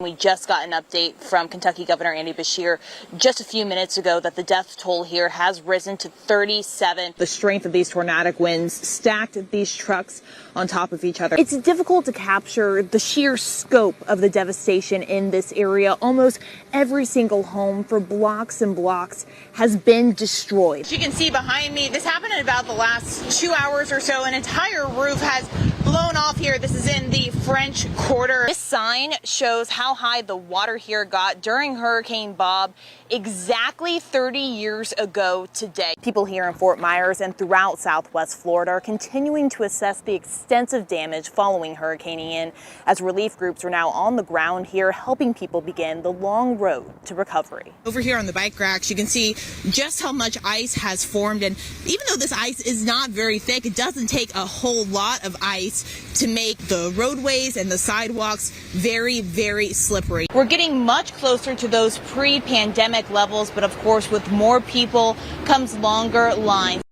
We just got an update from Kentucky Governor Andy Beshear just a few minutes ago that the death toll here has risen to 37. The strength of these tornadic winds stacked these trucks on top of each other. It's difficult to capture the sheer scope of the devastation in this area. Almost every single home for blocks and blocks has been destroyed. As you can see behind me, this happened in about the last 2 hours or so. An entire roof has blown off here. This is in the French Quarter. This sign shows how high the water here got during Hurricane Bob exactly 30 years ago today. People here in Fort Myers and throughout Southwest Florida are continuing to assess the extensive damage following Hurricane Ian, as relief groups are now on the ground here helping people begin the long road to recovery. Over here on the bike racks, you can see just how much ice has formed, and even though this ice is not very thick, it doesn't take a whole lot of ice to make the roadways and the sidewalks very, very slippery. We're getting much closer to those pre-pandemic levels, but of course with more people comes longer lines.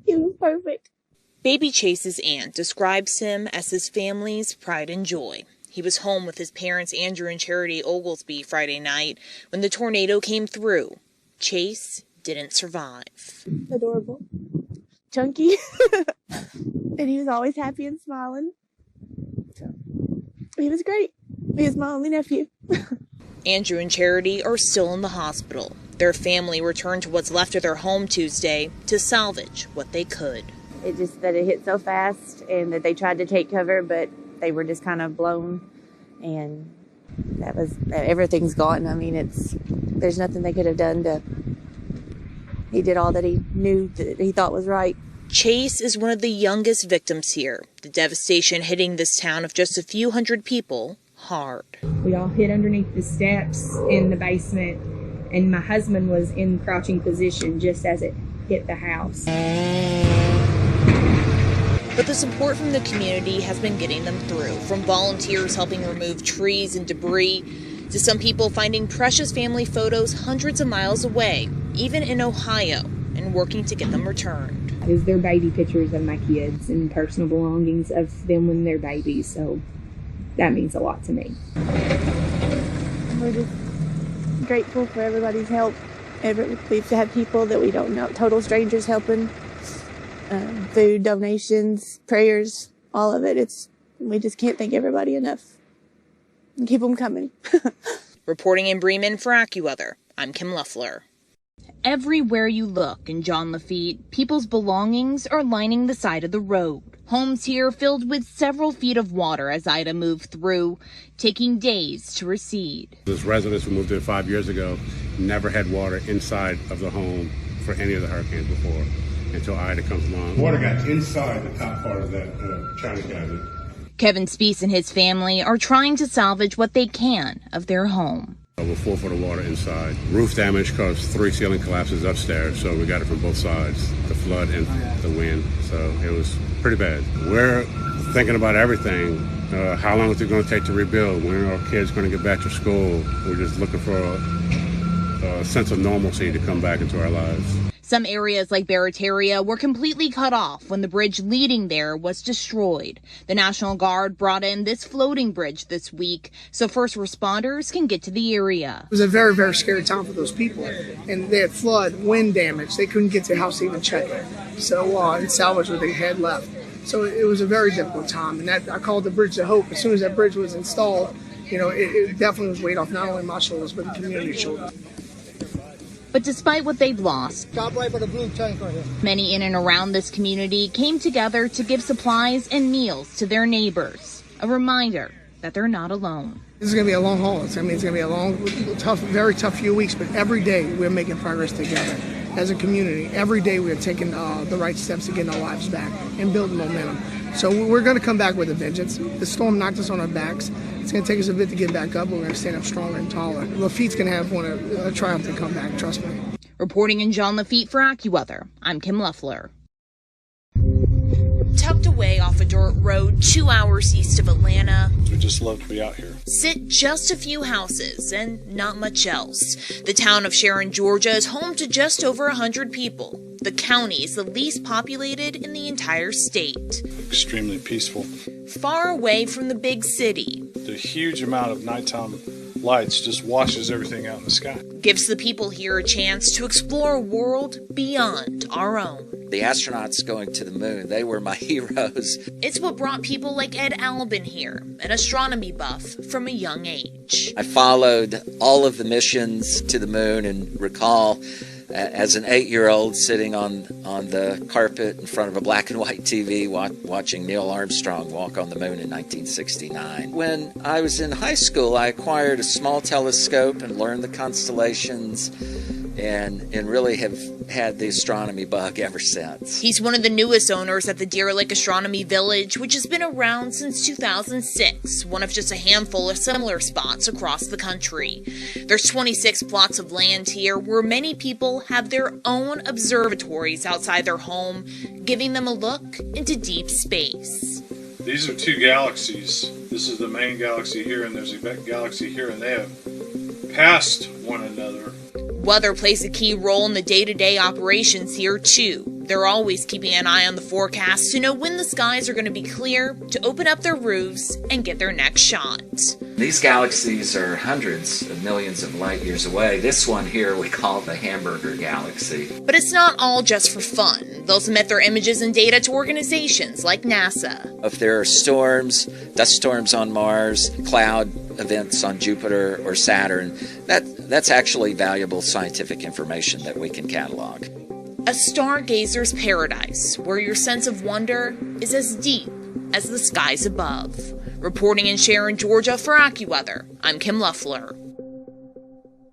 He was perfect. Baby Chase's aunt describes him as his family's pride and joy. He was home with his parents Andrew and Charity Oglesby Friday night when the tornado came through. Chase didn't survive. Adorable. Chunky. And he was always happy and smiling. So he was great. He was my only nephew. Andrew and Charity are still in the hospital. Their family returned to what's left of their home Tuesday to salvage what they could. It just that it hit so fast and that they tried to take cover, but they were just kind of blown, and everything's gone. I mean, there's nothing they could have done he did all that he knew that he thought was right. Chase is one of the youngest victims here. The devastation hitting this town of just a few hundred people hard. We all hid underneath the steps in the basement, and my husband was in crouching position just as it hit the house. But the support from the community has been getting them through, from volunteers helping remove trees and debris, to some people finding precious family photos hundreds of miles away, even in Ohio, and working to get them returned. Is their baby pictures of my kids and personal belongings of them when they're babies, so that means a lot to me. We're just grateful for everybody's help. We've had people that we don't know, total strangers helping. Food, donations, prayers, all of it. We just can't thank everybody enough. And keep them coming. Reporting in Bremen for AccuWeather, I'm Kim Leoffler. Everywhere you look in John Lafitte, people's belongings are lining the side of the road. Homes here filled with several feet of water as Ida moved through, taking days to recede. This residents who moved in 5 years ago never had water inside of the home for any of the hurricanes before, until Ida comes along. Water got inside the top part of that china cabinet. Kevin Speece and his family are trying to salvage what they can of their home. Over 4 foot of water inside. Roof damage caused 3 ceiling collapses upstairs, so we got it from both sides, the flood and the wind. So it was pretty bad. We're thinking about everything. How long is it going to take to rebuild? When are our kids going to get back to school? We're just looking for a sense of normalcy to come back into our lives. Some areas like Barataria were completely cut off when the bridge leading there was destroyed. The National Guard brought in this floating bridge this week so first responders can get to the area. It was a very, very scary time for those people. And they had flood, wind damage. They couldn't get to the house to even check it. So and salvage what they had left. So it was a very difficult time. And I called the Bridge of Hope. As soon as that bridge was installed, it definitely was weight off not only my shoulders, but the community's shoulders. But despite what they've lost, many in and around this community came together to give supplies and meals to their neighbors. A reminder that they're not alone. This is going to be a long haul. It's going to be a long, tough, very tough few weeks, but every day we're making progress together. As a community, every day we're taking the right steps to get our lives back and build momentum. So we're going to come back with a vengeance. The storm knocked us on our backs. It's going to take us a bit to get back up. We're going to stand up stronger and taller. Lafitte's going to have a triumph to come back, trust me. Reporting in John Lafitte for AccuWeather, I'm Kim Leoffler. Tucked away off a dirt road 2 hours east of Atlanta, we just love to be out here. Sit just a few houses and not much else. The town of Sharon, Georgia is home to just over 100 people. The county is the least populated in the entire state. Extremely peaceful. Far away from the big city. The huge amount of nighttime lights just washes everything out in the sky. Gives the people here a chance to explore a world beyond our own. The astronauts going to the moon, they were my heroes. It's what brought people like Ed Albin here, an astronomy buff from a young age. I followed all of the missions to the moon and recall as an 8-year-old sitting on the carpet in front of a black and white TV watching Neil Armstrong walk on the moon in 1969. When I was in high school, I acquired a small telescope and learned the constellations and really have had the astronomy bug ever since. He's one of the newest owners at the Deer Lake Astronomy Village, which has been around since 2006, one of just a handful of similar spots across the country. There's 26 plots of land here where many people have their own observatories outside their home, giving them a look into deep space. These are two galaxies. This is the main galaxy here, and there's a galaxy here, and they have passed one another. Weather plays a key role in the day-to-day operations here, too. They're always keeping an eye on the forecast to know when the skies are going to be clear to open up their roofs and get their next shot. These galaxies are hundreds of millions of light years away. This one here we call the Hamburger Galaxy. But it's not all just for fun. They'll submit their images and data to organizations like NASA. If there are storms, dust storms on Mars, cloud events on Jupiter or Saturn, that's actually valuable scientific information that we can catalog. A stargazer's paradise, where your sense of wonder is as deep as the skies above. Reporting in Sharon, Georgia for AccuWeather, I'm Kim Leoffler.